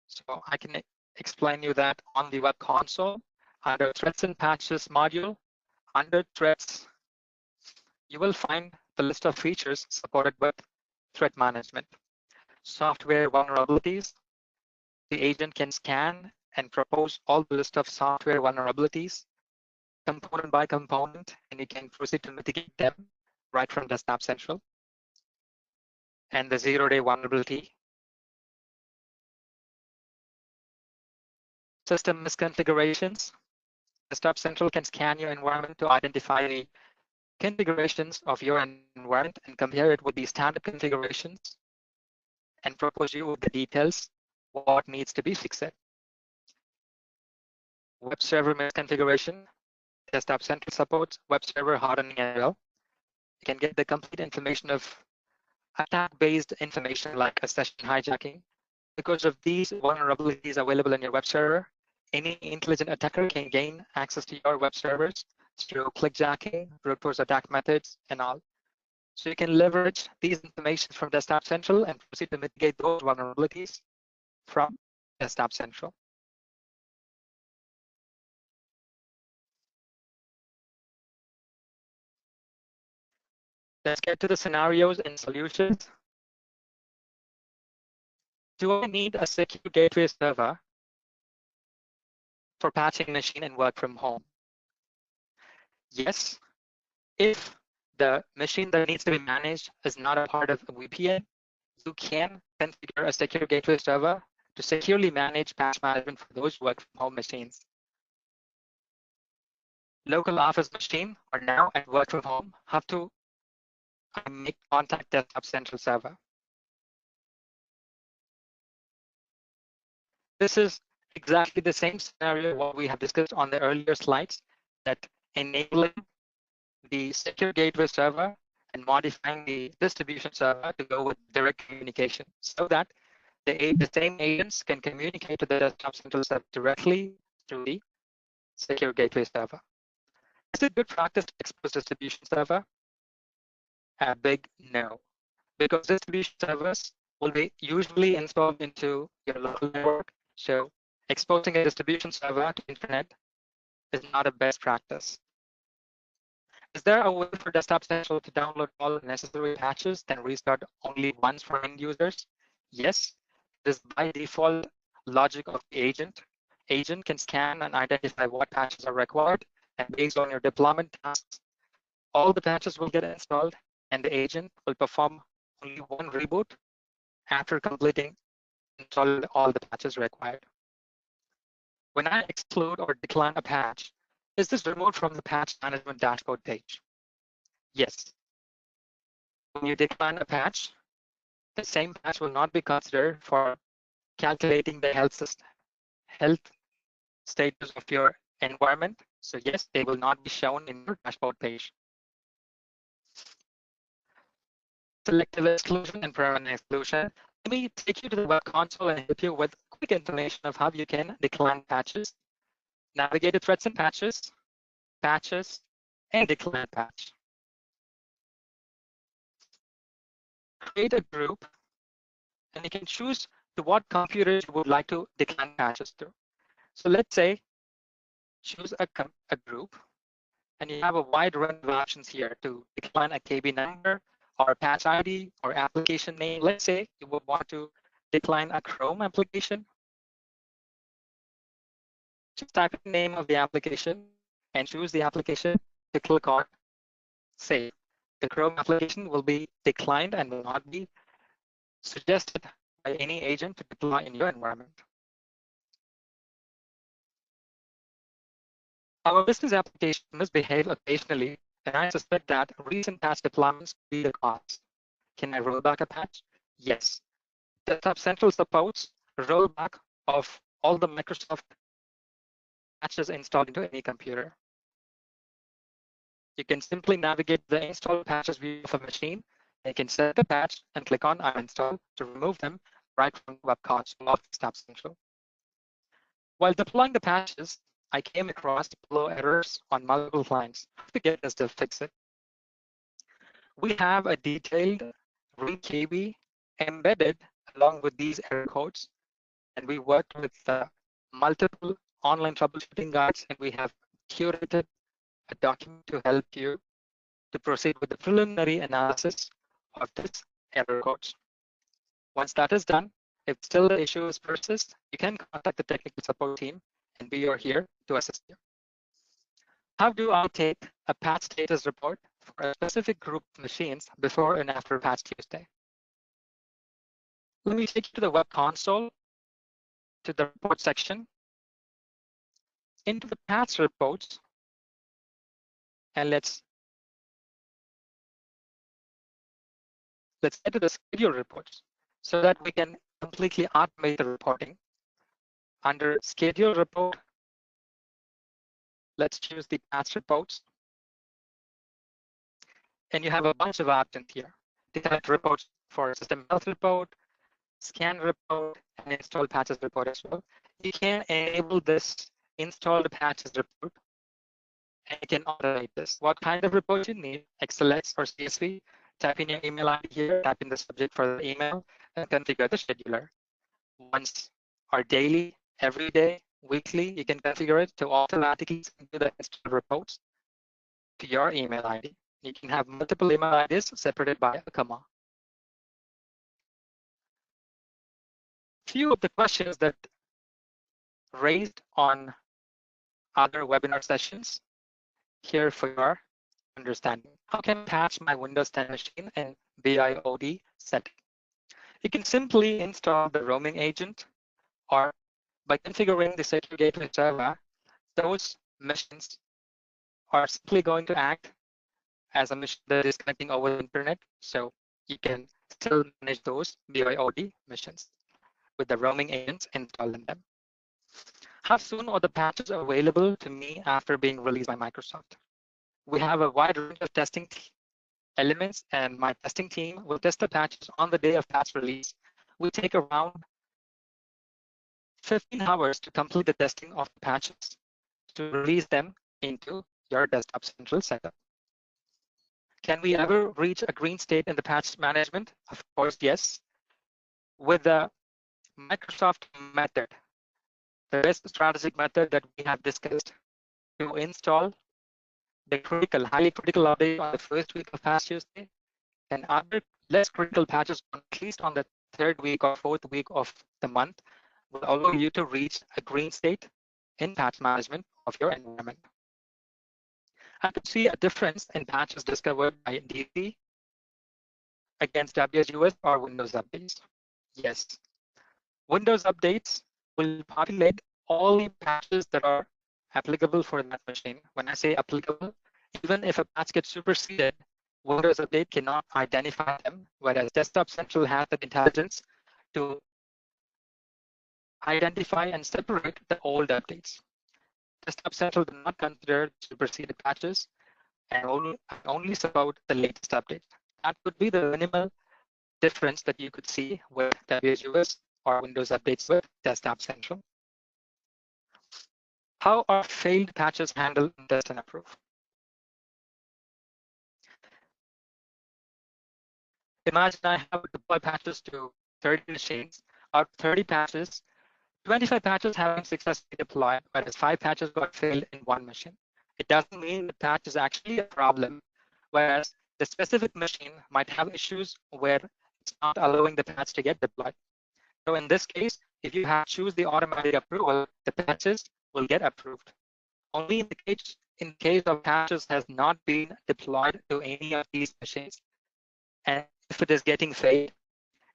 So I can explain you that on the web console, under threats and patches module, under threats, you will find the list of features supported with threat management. Software vulnerabilities, the agent can scan and propose all the list of software vulnerabilities component by component, and you can proceed to mitigate them right from Desktop Central. And the zero-day vulnerability. System misconfigurations. Desktop Central can scan your environment to identify the configurations of your environment and compare it with the standard configurations and propose you with the details what needs to be fixed. Web server misconfiguration. Desktop Central supports web server hardening as well. You can get the complete information of attack-based information like a session hijacking. Because of these vulnerabilities available in your web server, any intelligent attacker can gain access to your web servers through clickjacking, brute force attack methods, and all. So you can leverage these information from Desktop Central and proceed to mitigate those vulnerabilities from Desktop Central. Let's get to the scenarios and solutions. Do I need a secure gateway server for patching machine and work from home? Yes, if the machine that needs to be managed is not a part of a VPN, you can configure a secure gateway server to securely manage patch management for those work from home machines. Local office machine or now at work from home have to make contact Desktop Central server. This is exactly the same scenario what we have discussed on the earlier slides, that enabling the secure gateway server and modifying the distribution server to go with direct communication so that the same agents can communicate to the Desktop Central server directly through the secure gateway server. Is it good practice to expose distribution server? A big no, because distribution servers will be usually installed into your local network. So exposing a distribution server to internet is not a best practice. Is there a way for Desktop Central to download all necessary patches, then restart only once for end users? Yes, this by default logic of the agent. Agent can scan and identify what patches are required, and based on your deployment tasks, all the patches will get installed, and the agent will perform only one reboot after completing installing all the patches required. When I exclude or decline a patch, is this removed from the patch management dashboard page? Yes. When you decline a patch, the same patch will not be considered for calculating the health status of your environment. So yes, they will not be shown in your dashboard page. Selective exclusion and permanent exclusion. Let me take you to the web console and help you with quick information of how you can decline patches, navigate to threats and patches, and decline patch. Create a group, and you can choose to what computers you would like to decline patches to. So let's say choose a group, and you have a wide range of options here to decline a KB number or a patch ID or application name. Let's say you would want to decline a Chrome application. Just type in the name of the application and choose the application to click on Save. The Chrome application will be declined and will not be suggested by any agent to deploy in your environment. Our business application misbehave occasionally, and I suspect that recent patch deployments could be the cause. Can I roll back a patch? Yes. Desktop Central supports rollback of all the Microsoft patches installed into any computer. You can simply navigate the installed patches view of a machine. You can set the patch and click on uninstall to remove them right from the web console of Desktop Central. While deploying the patches, I came across below errors on multiple clients. How to get us to fix it? We have a detailed read KB embedded along with these error codes, and we worked with multiple online troubleshooting guides, and we have curated a document to help you to proceed with the preliminary analysis of this error codes. Once that is done, if still the issues persist, you can contact the technical support team, and we are here to assist you. How do I take a patch status report for a specific group of machines before and after Patch Tuesday? Let me take you to the web console, to the report section, into the patch reports, and let's get to the schedule reports so that we can completely automate the reporting. Under schedule report, let's choose the patch reports. And you have a bunch of options here. Detect reports for system health report, scan report, and install patches report as well. You can enable this installed patches report, and you can automate this. What kind of report you need, XLS or CSV, type in your email ID here, type in the subject for the email, and configure the scheduler. Once or daily, every day, weekly, you can configure it to automatically send you the installed reports to your email ID. You can have multiple email IDs separated by a comma. Few of the questions that raised on other webinar sessions here for your understanding. How can I patch my Windows 10 machine in BIOD setting? You can simply install the roaming agent, or by configuring the secure gateway server, those machines are simply going to act as a machine that is connecting over the internet. So you can still manage those BIOD missions with the roaming agents installed in them. How soon are the patches available to me after being released by Microsoft? We have a wide range of testing elements, and my testing team will test the patches on the day of patch release. We take around 15 hours to complete the testing of the patches to release them into your Desktop Central setup. Can we ever reach a green state in the patch management? Of course, yes. With the Microsoft method, the best strategic method that we have discussed to install the highly critical update on the first week of Patch Tuesday, and other less critical patches at least on the third week or fourth week of the month will allow you to reach a green state in patch management of your environment. I could see a difference in patches discovered by DC against WSUS or Windows updates. Yes, Windows updates will populate all the patches that are applicable for that machine. When I say applicable, even if a patch gets superseded, Windows Update cannot identify them, whereas Desktop Central has that intelligence to identify and separate the old updates. Desktop Central do not consider superseded patches and only support the latest update. That could be the minimal difference that you could see with WSUS or Windows updates with Desktop Central. How are failed patches handled in Test and Approve? Imagine I have deployed patches to 30 machines. Out of 30 patches, 25 patches have been successfully deployed, whereas 5 patches got failed in one machine. It doesn't mean the patch is actually a problem, whereas the specific machine might have issues where it's not allowing the patch to get deployed. So in this case, if you choose the automatic approval, the patches will get approved. Only in the case in the case of patches has not been deployed to any of these machines, and if it is getting failed,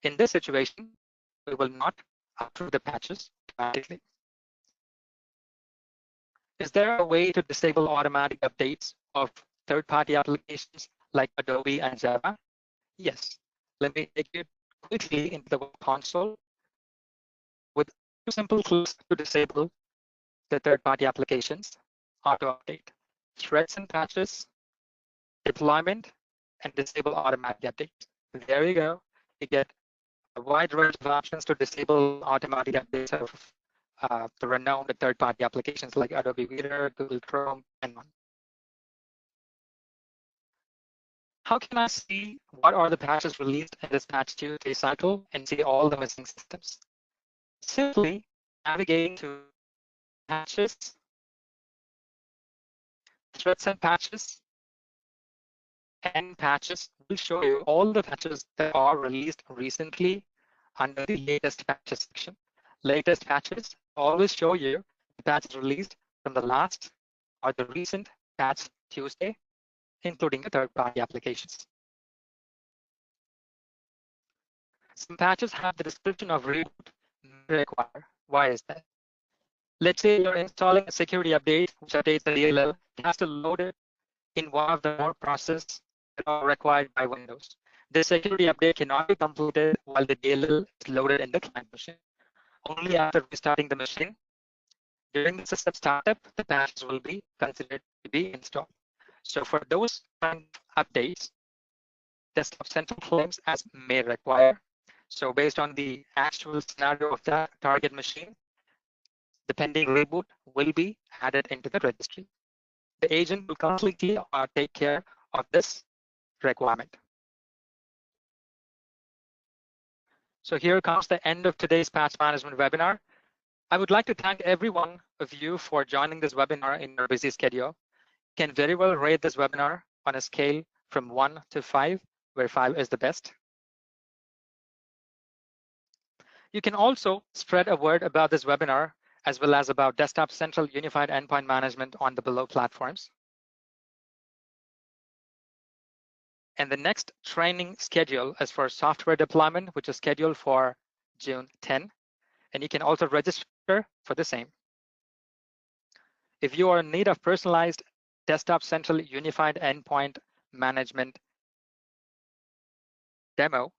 in this situation, we will not approve the patches automatically. Is there a way to disable automatic updates of third-party applications like Adobe and Java? Yes. Let me take you quickly into the web console with 2 simple clicks to disable the third-party applications auto update, threads and patches, deployment, and disable automatic updates. There you go. You get a wide range of options to disable automatic updates of the renowned third-party applications like Adobe Reader, Google Chrome, and on. How can I see what are the patches released in this patch Tuesday cycle and see all the missing systems? Simply navigating to patches, threads and patches, and patches will show you all the patches that are released recently under the latest patches section. Latest patches always show you the patches released from the last or the recent patch Tuesday, including the third-party applications. Some patches have the description of reboot may require. Why is that? Let's say you're installing a security update, which updates the DLL. It has to load it in one of the more processes that are required by Windows. The security update cannot be completed while the DLL is loaded in the client machine. Only after restarting the machine, during the system startup, the patches will be considered to be installed. So for those kind of updates, Desktop Central claims as may require. So based on the actual scenario of that target machine, the pending reboot will be added into the registry. The agent will completely take care of this requirement. So here comes the end of today's patch management webinar. I would like to thank every one of you for joining this webinar in your busy schedule. You can very well rate this webinar on a scale from 1 to 5, where 5 is the best. You can also spread a word about this webinar as well as about Desktop Central Unified Endpoint Management on the below platforms. And the next training schedule is for software deployment, which is scheduled for June 10. And you can also register for the same. If you are in need of personalized Desktop Central Unified Endpoint Management demo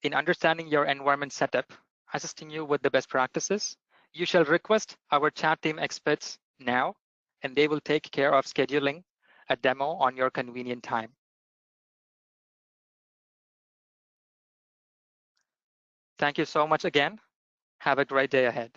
in understanding your environment setup, assisting you with the best practices, you shall request our chat team experts now, and they will take care of scheduling a demo on your convenient time. Thank you so much again. Have a great day ahead.